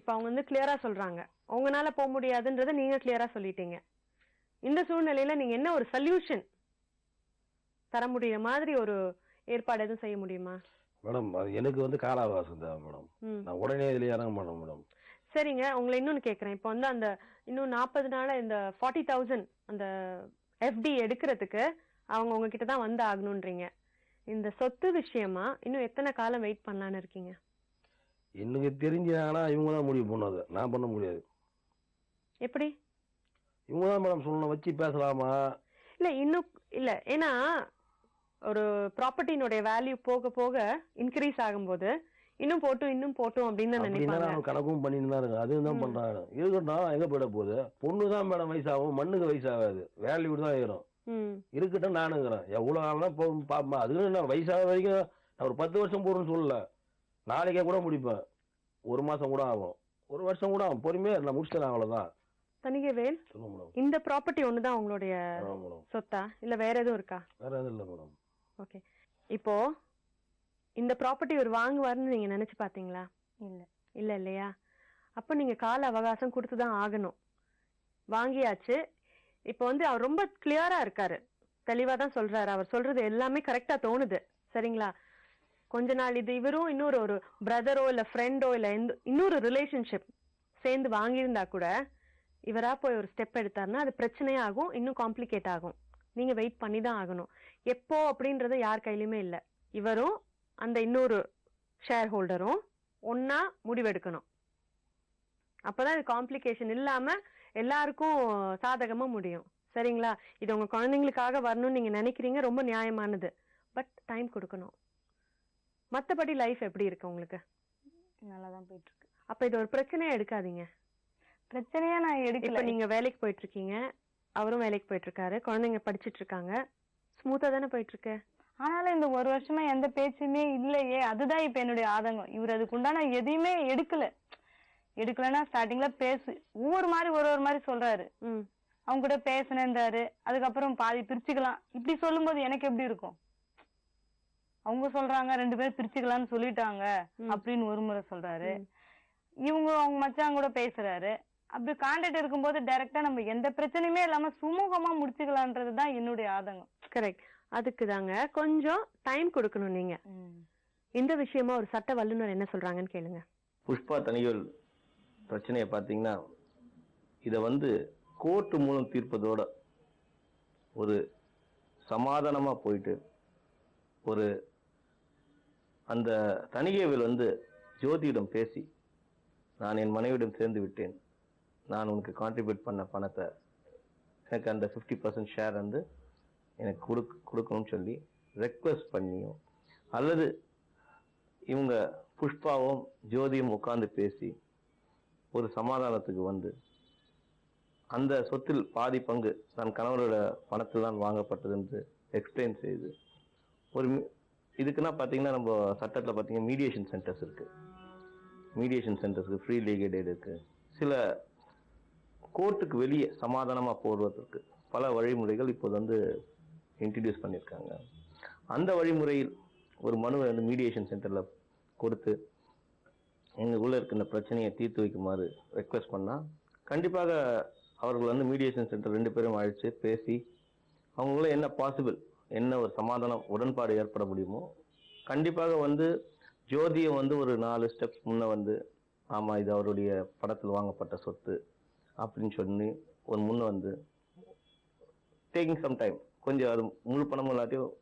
இப்ப அவங்க வந்து கிளியரா சொல்றாங்க, உங்களால போக முடியாதுன்றத நீங்க கிளியரா சொல்லிட்டீங்க. இந்த சூழ்நிலையில நீங்க என்ன ஒரு சொல்யூஷன் தர முடியுற மாதிரி ஒரு ஏற்பாடு எதுவும் செய்ய முடியுமா? மேடம் எனக்கு வந்து கால அவகாசம் தேவை மேடம். நான் உடனே இதுல இறங்க மாட்டேன் மேடம். சரிங்க, உங்களை இன்னொன்னு கேக்குறேன். இப்ப வந்து அந்த இன்னும் 40 நாள இந்த 40,000 அந்த FD எடுக்கிறதுக்கு அவங்க உங்ககிட்ட தான் வந்து ஆகணும்ன்றீங்க. இந்த சொத்து விஷயமா இன்னும் எத்தனை காலம் வெயிட் பண்ணலான்னு இருக்கீங்க? எனக்கு தெரிஞ்சாங்கன்னா இவங்க தான் முடிவு பண்ணது, நான் பண்ண முடியாது. எப்படி? இவங்க தான் மேடம் சொல்லணும், வச்சு பேசலாமா? இல்ல இன்னும் இல்ல, ஏன்னா ஒரு ப்ராப்பர்ட்டினுடைய வேல்யூ போக போக இன்க்ரீஸ் ஆகும்போது இன்னும் போட்டும் அப்படின்னு நினைப்பாங்க. கணக்கும் பண்ணிட்டு தான் இருக்கு, அதுவும் தான் பண்றாங்க. இருக்கட்டும், எங்க போயிட போகுது? பொண்ணு தான் மேடம் வயசாகும், மண்ணுக்கு வயசாகாது, வேல்யூ தான் ஏறும். இருக்கட்டும், நானுங்கிறேன் எவ்வளவு நாள் பாப்பா. அதுக்கு நான் வயசாக வரைக்கும் நான் ஒரு 10 வருஷம் போறேன்னு சொல்லல, நாளைக்கே கூட முடிப்பேன். 1 மாசம் கூட ஆகும், 1 வருஷம் கூட ஆகும், பொறுமையா நான் முடிச்சிடலாம், அவ்வளவுதான். தணிகைவேல், இந்த ப்ராப்பர்ட்டி ஒண்ணுதான் உங்களுடைய சொத்தா இல்ல வேற எதுவும் இருக்கா? வேற எதுவும் இல்ல மேடம். ஓகே, இப்போ இந்த ப்ராப்பர்ட்டி ஒரு வாங்குவாருன்னு நீங்க நினைச்சு பாத்தீங்களா? இல்ல இல்லையா? அப்ப நீங்க கால அவகாசம் கொடுத்துதான் ஆகணும். வாங்கியாச்சு. இப்ப வந்து அவர் ரொம்ப கிளியரா இருக்காரு, தெளிவா தான் சொல்றாரு, அவர் சொல்றது எல்லாமே கரெக்டா தோணுது. சரிங்களா? கொஞ்ச நாள் இது இவரும் இன்னொரு ஒரு பிரதரோ இல்ல ஃப்ரெண்டோ இல்ல இன்னொரு ரிலேஷன்ஷிப் சேர்ந்து வாங்கியிருந்தா கூட இவரா போய் ஒரு ஸ்டெப் எடுத்தாருன்னா அது பிரச்சனையாகும், இன்னும் காம்ப்ளிகேட் ஆகும். நீங்க வெயிட் பண்ணி தான் ஆகணும். எப்போ அப்படின்றது யார் கையிலுமே இல்ல. இவரும் அந்த இன்னொரு ஷேர் ஹோல்டரும் ஒன்னா முடிவெடுக்கணும். அப்பதான் இது காம்ப்ளிகேஷன் இல்லாம எல்லாருக்கும் சாதகமா முடியும். சரிங்களா? இது உங்க குழந்தைங்களுக்காக வரணும்னு நீங்க நினைக்கிறீங்க, ரொம்ப நியாயமானது. பட் டைம் கொடுக்கணும். மத்தபடி லைஃப் எப்படி இருக்கு உங்களுக்கு? நல்லாதான் போயிட்டு இருக்கு. அப்ப இது ஒரு பிரச்சனையா எடுக்காதீங்க. பிரச்சனையா நான் எடுக்கல. இப்ப நீங்க வேலைக்கு போயிட்டு இருக்கீங்க, அவரும் வேலைக்கு போயிட்டு இருக்காரு, குழந்தைங்க படிச்சிட்டு இருக்காங்க, ஸ்மூத்தா தானே போயிட்டு இருக்கு. ஆனாலும் இந்த 1 வருஷமா எந்த பேச்சுமே இல்லையே, அதுதான் இப்ப என்னுடைய ஆதங்கம். இவர் அதுக்குண்டான எதையுமே எடுக்கலன்னா ஸ்டார்டிங்ல ஒவ்வொரு மாதிரி சொல்றாரு. அவங்க கூட பேசினேன்றாரு, அதுக்கப்புறம் பாதி பிரிச்சுக்கலாம் இப்படி சொல்லும் போது எனக்கு எப்படி இருக்கும்? அவங்க சொல்றாங்க 2 பேரும் பிரிச்சுக்கலாம்னு சொல்லிட்டாங்க அப்படின்னு ஒரு முறை சொல்றாரு. அவங்க மச்சான் கூட பேசுறாரு. அப்படி கான்டாக்ட் இருக்கும்போது டைரக்டா நம்ம எந்த பிரச்சனையுமே இல்லாம சுமூகமா முடிச்சுக்கலான்றதுதான் என்னுடைய ஆதங்கம். கரெக்ட். அதுக்கு தாங்க கொஞ்சம் டைம் கொடுக்கணும். நீங்க இந்த விஷயமா ஒரு சட்ட வல்லுநர் என்ன சொல்றாங்கன்னு கேளுங்க. புஷ்பா தணிகைவேல் பிரச்சனையை பாத்தீங்கன்னா, இத வந்து கோர்ட் மூலம் தீர்ப்பதோட ஒரு சமாதானமா போயிட்டு ஒரு அந்த தணிகைவேல் வந்து ஜோதியிடம் பேசி, நான் என் மனைவியிடம் சேர்ந்து விட்டேன், நான் உனக்கு கான்ட்ரிபியூட் பண்ண பணத்தை எனக்கு அந்த 50% ஷேர் வந்து எனக்கு கொடுக்கணும்னு சொல்லி ரெக்வெஸ்ட் பண்ணியும், அல்லது இவங்க புஷ்பாவும் ஜோதியும் உட்கார்ந்து பேசி ஒரு சமாதானத்துக்கு வந்து அந்த சொத்தில் பாதி பங்கு நான் கணவரோட பணத்தில் தான் வாங்கப்பட்டது என்று எக்ஸ்பிளைன் செய்து ஒரு இதுக்குன்னா பார்த்தீங்கன்னா நம்ம சட்டத்தில் பார்த்தீங்கன்னா மீடியேஷன் சென்டர்ஸ் இருக்கு. மீடியேஷன் சென்டர்ஸ்க்கு ஃப்ரீ லீகல் எய்ட் இருக்கு. சில கோர்ட்டுக்கு வெளியே சமாதானமாக போடுவதற்கு பல வழிமுறைகள் இப்போது வந்து இன்ட்ரடியூஸ் பண்ணியிருக்காங்க. அந்த வழிமுறையில் ஒரு மனுவை வந்து மீடியேஷன் சென்டரில் கொடுத்து எங்களுக்குள்ள இருக்க இந்த பிரச்சனையை தீர்த்து வைக்குமாறு ரெக்வெஸ்ட் பண்ணால் கண்டிப்பாக அவர்கள் வந்து மீடியேஷன் சென்டர் 2 பேரும் அழைச்சு பேசி அவங்கள என்ன பாசிபிள், என்ன ஒரு சமாதானம் உடன்பாடு ஏற்பட முடியுமோ கண்டிப்பாக வந்து ஜோதியை வந்து ஒரு 4 ஸ்டெப்ஸ் முன்ன வந்து ஆமாம் இது அவருடைய படத்தில் வாங்கப்பட்ட சொத்து அப்படின்னு சொல்லி ஒரு முன்ன வந்து டேக்கிங் சம் டைம், கொஞ்சம் அது முழு பணம் இல்லாட்டியும்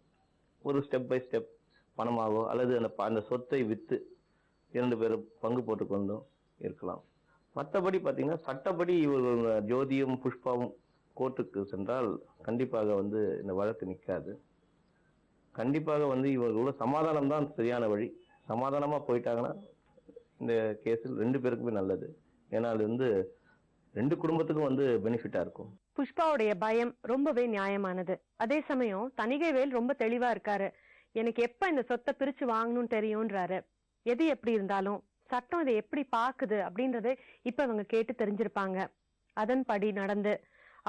ஒரு ஸ்டெப் பை ஸ்டெப் பணமாகவோ அல்லது அந்த சொத்தை விற்று 2 பேரும் பங்கு போட்டுக்கொண்டும் இருக்கலாம். மற்றபடி பார்த்தீங்கன்னா சட்டப்படி இவர்கள் ஜோதியும் புஷ்பாவும் கோர்ட்டுக்கு சென்றால் கண்டிப்பாக வந்து இந்த வழக்கு நிற்காது. கண்டிப்பாக வந்து இவர்களோட சமாதானம் தான் சரியான வழி. சமாதானமாக போயிட்டாங்கன்னா இந்த கேஸில் 2 பேருக்குமே நல்லது. ஏன்னா அது வந்து 2 குடும்பத்துக்கும் வந்து பெனிஃபிட்டா இருக்கும். புஷ்பாவுடைய பயம் ரொம்பவே நியாயமானது. அதே சமயம் தணிகைவேல் ரொம்ப தெளிவா இருக்காரு. எனக்கு எப்ப இந்த சொத்தை பிரிச்சு வாங்கணும்னு தெரியும்ன்றாரு. எது எப்படி இருந்தாலும் சட்டம் இதை எப்படி பாக்குது அப்படின்றத இப்ப இவங்க கேட்டு தெரிஞ்சிருப்பாங்க. அதன்படி நடந்து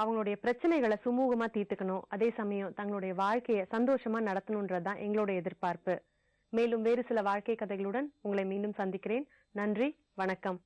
அவங்களுடைய பிரச்சனைகளை சுமூகமா தீர்த்துக்கணும். அதே சமயம் தங்களுடைய வாழ்க்கையை சந்தோஷமா நடத்தணும்ன்றதுதான் எங்களுடைய எதிர்பார்ப்பு. மேலும் வேறு சில வாழ்க்கை கதைகளுடன் உங்களை மீண்டும் சந்திக்கிறேன். நன்றி, வணக்கம்.